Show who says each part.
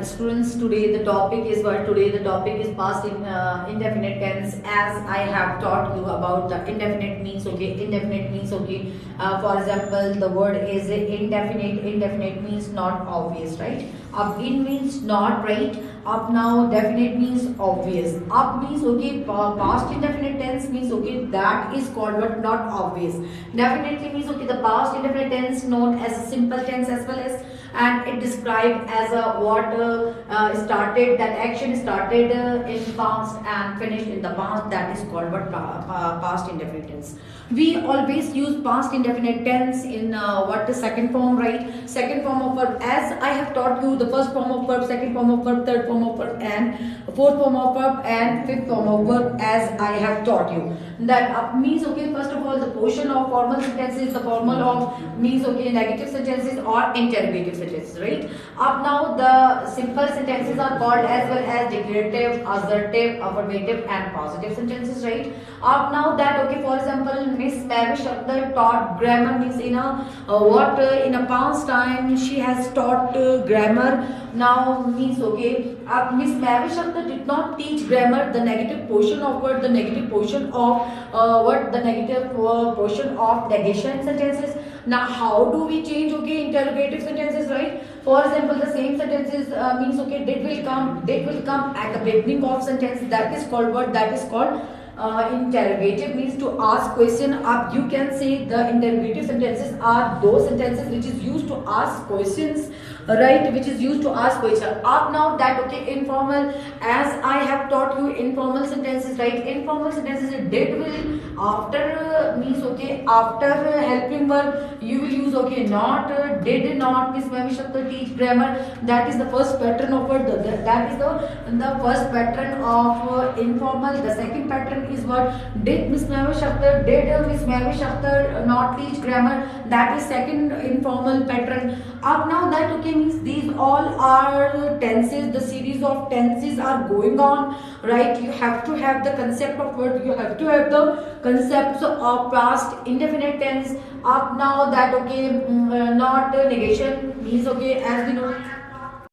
Speaker 1: Students, today the topic is past indefinite tense. As I have taught you about the indefinite means. Indefinite means for example, the word is indefinite. Indefinite means not obvious, right? Up in means not, right? Up now definite means obvious. Up means past indefinite tense means that is called but not obvious. Definitely means the past indefinite tense known as a simple tense as well as, and it described as a what started, that action started in past and finished in the past, that is called but past indefinite tense. We always use past indefinite tense in what the second form, right? Second form of verb, as I have taught you the first form of verb, second form of verb, third form of verb, and fourth form of verb and fifth form of verb, as I have taught you. That up means first of all the portion of formal sentences, the formal of means negative sentences or interrogative sentences, right? Up now the simple sentences are called as well as declarative, assertive, affirmative and positive sentences, right? Up now that for example, Miss Mary Shakdar taught grammar, means in a past time she has taught grammar. Now means Miss Mary Shakdar did not teach grammar, the negative portion of word, the negative portion of the negative portion of negation sentences. Now how do we change interrogative sentences, right? For example, the same sentences means did will come at the beginning of sentence, that is called what? That is called interrogative, means to ask question. Up you can say the interrogative sentences are those sentences which is used to ask questions, right? Which is used to ask question. Up now that informal, as I have taught you informal sentences, right? Informal sentences, did will after means after helping verb you will use not, did not. Miss Mary Shakdar teach grammar, that is the first pattern of word, that is the first pattern of informal. The second pattern is what? Did Miss Mary Shakdar not teach grammar, that is second informal pattern. Up now that means these all are tenses, the series of tenses are going on, right? You have to have the concept of word, you have to have the concepts of past indefinite tense. Up now that not negation means as we know